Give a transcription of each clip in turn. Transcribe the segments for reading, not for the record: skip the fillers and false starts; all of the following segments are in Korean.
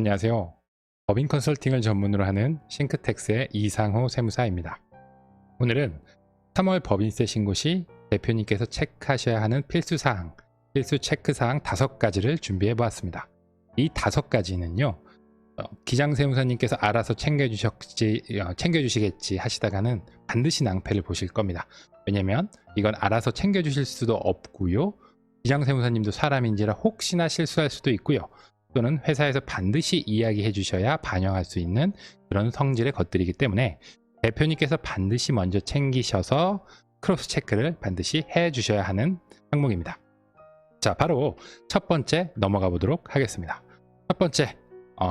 안녕하세요. 법인 컨설팅을 전문으로 하는 싱크텍스의 이상호 세무사입니다. 오늘은 3월 법인세 신고 시 대표님께서 체크하셔야 하는 필수사항, 필수 체크사항 5가지를 준비해 보았습니다. 이 5가지는요, 기장세무사님께서 알아서 챙겨주시겠지 하시다가는 반드시 낭패를 보실 겁니다. 왜냐면 이건 알아서 챙겨주실 수도 없고요. 기장세무사님도 사람인지라 혹시나 실수할 수도 있고요. 또는 회사에서 반드시 이야기해 주셔야 반영할 수 있는 그런 성질의 것들이기 때문에 대표님께서 반드시 먼저 챙기셔서 크로스 체크를 반드시 해 주셔야 하는 항목입니다. 자, 바로 첫 번째 넘어가 보도록 하겠습니다. 첫 번째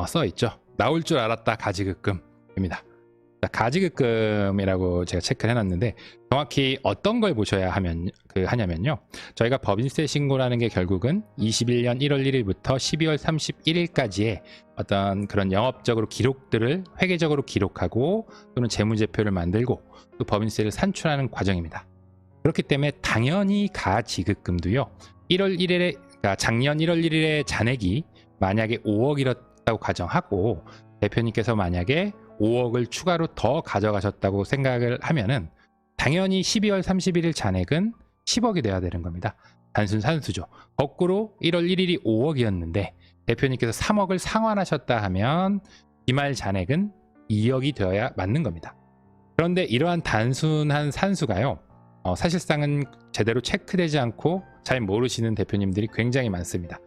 써 있죠. 나올 줄 알았다 가지급금입니다. 자, 가지급금이라고 제가 체크를 해놨는데 정확히 어떤 걸 보셔야 하냐면요. 저희가 법인세 신고라는 게 결국은 21년 1월 1일부터 12월 31일까지의 어떤 그런 영업적으로 기록들을 회계적으로 기록하고 또는 재무제표를 만들고 또 법인세를 산출하는 과정입니다. 그렇기 때문에 당연히 가지급금도요. 1월 1일에 그러니까 작년 1월 1일에 잔액이 만약에 5억이었다고 가정하고 대표님께서 만약에 5억을 추가로 더 가져가셨다고 생각을 하면은 당연히 12월 31일 잔액은 10억이 돼야 되는 겁니다. 단순 산수죠. 거꾸로 1월 1일이 5억이었는데 대표님께서 3억을 상환하셨다 하면 기말 잔액은 2억이 되어야 맞는 겁니다. 그런데 이러한 단순한 산수가요. 사실상은 제대로 체크되지 않고 잘 모르시는 대표님들이 굉장히 많습니다.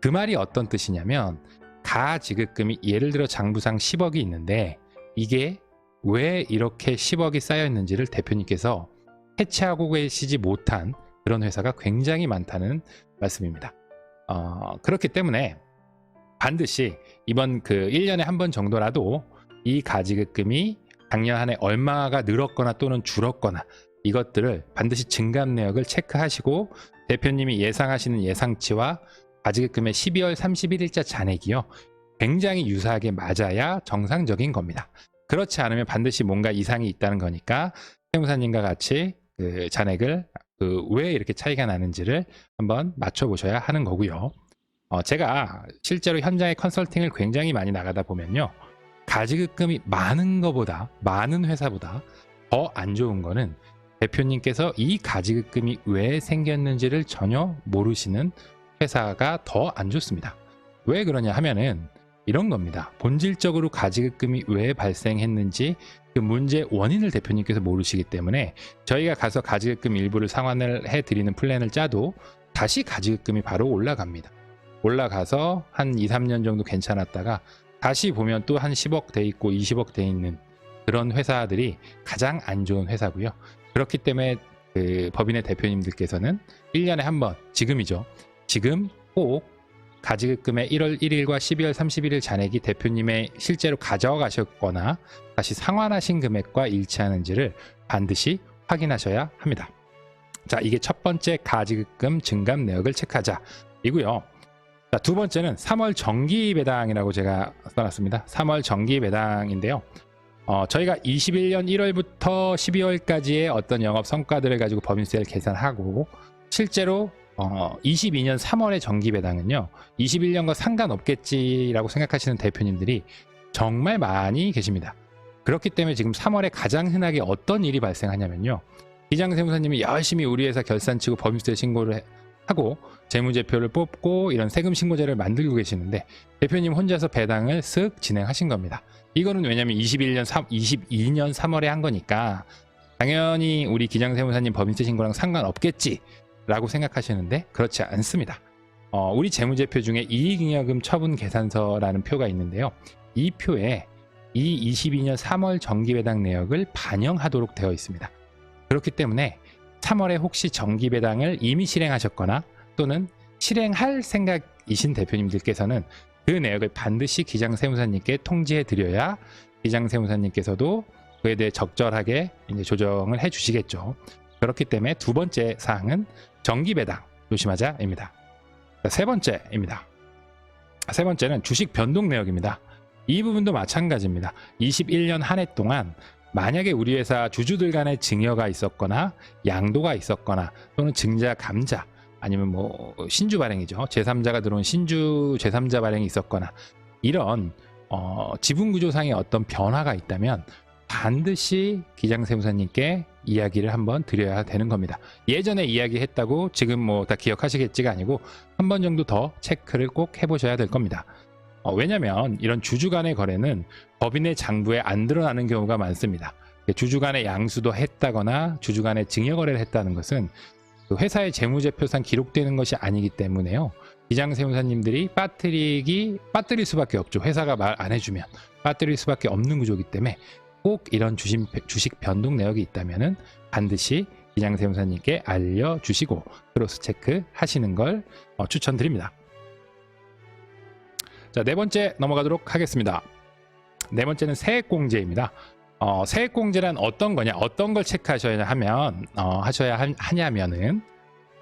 그 말이 어떤 뜻이냐면 가지급금이 예를 들어 장부상 10억이 있는데 이게 왜 이렇게 10억이 쌓여 있는지를 대표님께서 캐치하고 계시지 못한 그런 회사가 굉장히 많다는 말씀입니다. 그렇기 때문에 반드시 이번 그 1년에 한 번 정도라도 이 가지급금이 작년 한 해 얼마가 늘었거나 또는 줄었거나 이것들을 반드시 증감 내역을 체크하시고 대표님이 예상하시는 예상치와 가지급금의 12월 31일자 잔액이요. 굉장히 유사하게 맞아야 정상적인 겁니다. 그렇지 않으면 반드시 뭔가 이상이 있다는 거니까 세무사님과 같이 그 잔액을 왜 이렇게 차이가 나는지를 한번 맞춰보셔야 하는 거고요. 제가 실제로 현장에 컨설팅을 굉장히 많이 나가다 보면요. 가지급금이 많은 회사보다 더 안 좋은 거는 대표님께서 이 가지급금이 왜 생겼는지를 전혀 모르시는 회사가 더 안 좋습니다. 왜 그러냐 하면은 이런 겁니다. 본질적으로 가지급금이 왜 발생했는지 그 문제의 원인을 대표님께서 모르시기 때문에 저희가 가서 가지급금 일부를 상환을 해드리는 플랜을 짜도 다시 가지급금이 바로 올라갑니다. 올라가서 한 2, 3년 정도 괜찮았다가 다시 보면 또 한 10억 돼 있고 20억 돼 있는 그런 회사들이 가장 안 좋은 회사고요. 그렇기 때문에 그 법인의 대표님들께서는 1년에 한 번, 지금이죠. 지금 꼭 가지급금의 1월 1일과 12월 31일 잔액이 대표님의 실제로 가져가셨거나 다시 상환하신 금액과 일치하는지를 반드시 확인하셔야 합니다. 자, 이게 첫 번째 가지급금 증감 내역을 체크하자 이고요. 자, 두 번째는 3월 정기 배당이라고 제가 써놨습니다. 3월 정기 배당인데요. 저희가 21년 1월부터 12월까지의 어떤 영업 성과들을 가지고 법인세를 계산하고 실제로 22년 3월의 정기 배당은요 21년과 상관없겠지라고 생각하시는 대표님들이 정말 많이 계십니다. 그렇기 때문에 지금 3월에 가장 흔하게 어떤 일이 발생하냐면요, 기장세무사님이 열심히 우리 회사 결산치고 법인세 신고를 하고 재무제표를 뽑고 이런 세금 신고제를 만들고 계시는데 대표님 혼자서 배당을 쓱 진행하신 겁니다. 이거는 왜냐면 22년 3월에 한 거니까 당연히 우리 기장세무사님 법인세 신고랑 상관없겠지 라고 생각하시는데 그렇지 않습니다. 우리 재무제표 중에 이익잉여금 처분 계산서라는 표가 있는데요. 이 표에 이 22년 3월 정기배당 내역을 반영하도록 되어 있습니다. 그렇기 때문에 3월에 혹시 정기배당을 이미 실행하셨거나 또는 실행할 생각이신 대표님들께서는 그 내역을 반드시 기장세무사님께 통지해 드려야 기장세무사님께서도 그에 대해 적절하게 이제 조정을 해 주시겠죠. 그렇기 때문에 두 번째 사항은 정기배당 조심하자입니다. 세 번째입니다. 세 번째는 주식 변동 내역입니다. 이 부분도 마찬가지입니다. 21년 한 해 동안 만약에 우리 회사 주주들 간의 증여가 있었거나 양도가 있었거나 또는 증자 감자 아니면 뭐 신주 발행이죠. 제3자가 들어온 신주 제3자 발행이 있었거나 이런 지분 구조상의 어떤 변화가 있다면 반드시 기장세무사님께 이야기를 한번 드려야 되는 겁니다. 예전에 이야기했다고 지금 뭐 다 기억하시겠지가 아니고 한 번 정도 더 체크를 꼭 해보셔야 될 겁니다. 왜냐하면 이런 주주 간의 거래는 법인의 장부에 안 드러나는 경우가 많습니다. 주주 간의 양수도 했다거나 주주 간의 증여 거래를 했다는 것은 그 회사의 재무제표상 기록되는 것이 아니기 때문에요. 기장세무사님들이 빠뜨릴 수밖에 없죠. 회사가 말 안 해주면 빠뜨릴 수밖에 없는 구조이기 때문에 꼭 이런 주식 변동 내역이 있다면은 반드시 기장세무사님께 알려주시고 크로스 체크 하시는 걸 추천드립니다. 자, 네 번째 넘어가도록 하겠습니다. 네 번째는 세액공제입니다. 세액공제란 어떤 거냐, 어떤 걸 체크하셔야 하냐면은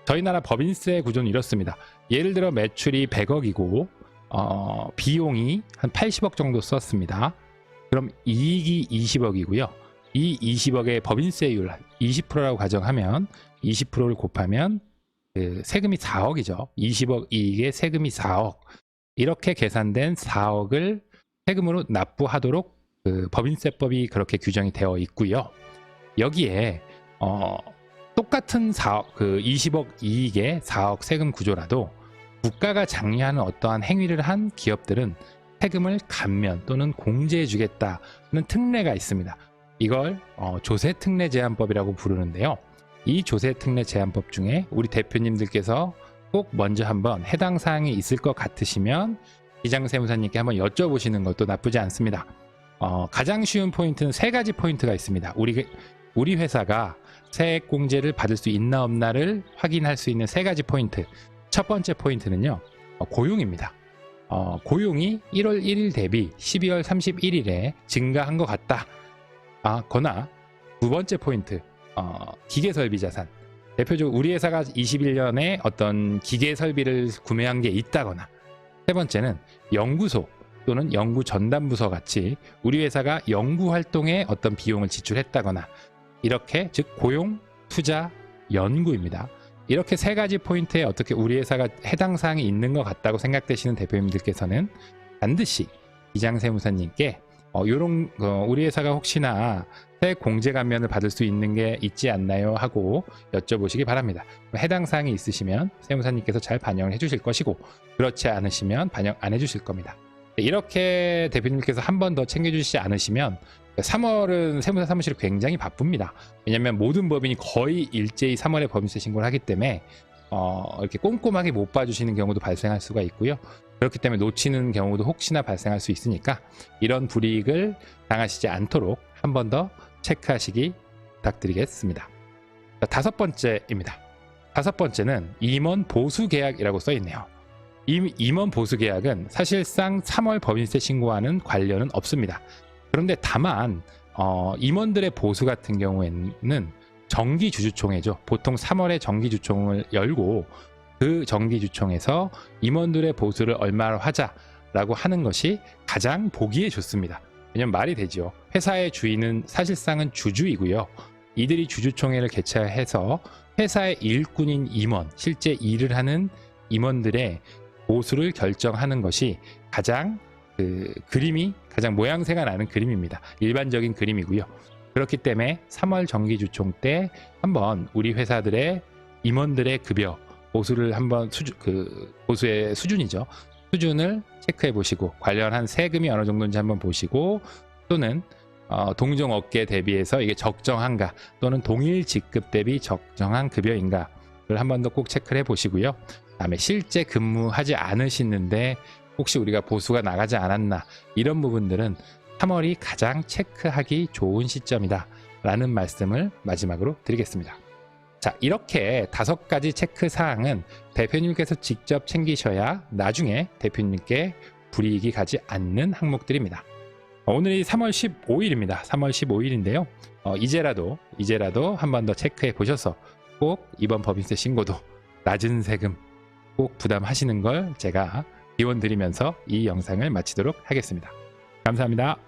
저희 나라 법인세 구조는 이렇습니다. 예를 들어 매출이 100억이고 비용이 한 80억 정도 썼습니다. 그럼 이익이 20억이고요. 이 20억의 법인세율 20%라고 가정하면 20%를 곱하면 그 세금이 4억이죠. 20억 이익에 세금이 4억. 이렇게 계산된 4억을 세금으로 납부하도록 그 법인세법이 그렇게 규정이 되어 있고요. 여기에 똑같은 4억, 그 20억 이익에 4억 세금 구조라도 국가가 장려하는 어떠한 행위를 한 기업들은 세금을 감면 또는 공제해 주겠다는 특례가 있습니다. 이걸 조세특례제한법이라고 부르는데요. 이 조세특례제한법 중에 우리 대표님들께서 꼭 먼저 한번 해당 사항이 있을 것 같으시면 기장세무사님께 한번 여쭤보시는 것도 나쁘지 않습니다. 가장 쉬운 포인트는 세 가지 포인트가 있습니다. 우리 회사가 세액공제를 받을 수 있나 없나를 확인할 수 있는 세 가지 포인트. 첫 번째 포인트는요, 고용입니다. 고용이 1월 1일 대비 12월 31일에 증가한 것 같다. 거나 두 번째 포인트, 기계설비 자산. 대표적으로 우리 회사가 21년에 어떤 기계설비를 구매한 게 있다거나, 세 번째는 연구소 또는 연구 전담부서 같이 우리 회사가 연구 활동에 어떤 비용을 지출했다거나, 이렇게 즉 고용, 투자, 연구입니다. 이렇게 세 가지 포인트에 어떻게 우리 회사가 해당 사항이 있는 것 같다고 생각되시는 대표님들께서는 반드시 기장세무사님께 우리 회사가 혹시나 세액 공제 감면을 받을 수 있는 게 있지 않나요? 하고 여쭤보시기 바랍니다. 해당 사항이 있으시면 세무사님께서 잘 반영을 해주실 것이고, 그렇지 않으시면 반영 안 해주실 겁니다. 이렇게 대표님께서 한 번 더 챙겨주시지 않으시면 3월은 세무사 사무실이 굉장히 바쁩니다. 왜냐하면 모든 법인이 거의 일제히 3월에 법인세 신고를 하기 때문에 이렇게 꼼꼼하게 못 봐주시는 경우도 발생할 수가 있고요. 그렇기 때문에 놓치는 경우도 혹시나 발생할 수 있으니까 이런 불이익을 당하시지 않도록 한 번 더 체크하시기 부탁드리겠습니다. 자, 다섯 번째입니다. 다섯 번째는 임원 보수 계약이라고 써 있네요. 임원 보수 계약은 사실상 3월 법인세 신고와는 관련은 없습니다. 그런데 다만 임원들의 보수 같은 경우에는 정기주주총회죠. 보통 3월에 정기주총을 열고 그 정기주총에서 임원들의 보수를 얼마로 하자라고 하는 것이 가장 보기에 좋습니다. 왜냐면 말이 되죠. 회사의 주인은 사실상은 주주이고요. 이들이 주주총회를 개최해서 회사의 일꾼인 임원, 실제 일을 하는 임원들의 보수를 결정하는 것이 가장 그림이 가장 모양새가 나는 그림입니다. 일반적인 그림이고요. 그렇기 때문에 3월 정기주총 때 한번 우리 회사들의 임원들의 급여 보수를 한번 보수의 수준이죠. 수준을 체크해 보시고 관련한 세금이 어느 정도인지 한번 보시고, 또는 동종업계 대비해서 이게 적정한가, 또는 동일 직급 대비 적정한 급여인가를 한 번 더 꼭 체크를 해 보시고요. 그다음에 실제 근무하지 않으시는데 혹시 우리가 보수가 나가지 않았나, 이런 부분들은 3월이 가장 체크하기 좋은 시점이다 라는 말씀을 마지막으로 드리겠습니다. 자, 이렇게 5가지 체크 사항은 대표님께서 직접 챙기셔야 나중에 대표님께 불이익이 가지 않는 항목들입니다. 오늘이 3월 15일입니다. 3월 15일인데요. 이제라도 한 번 더 체크해 보셔서 꼭 이번 법인세 신고도 낮은 세금 꼭 부담하시는 걸 제가 기원 드리면서 이 영상을 마치도록 하겠습니다. 감사합니다.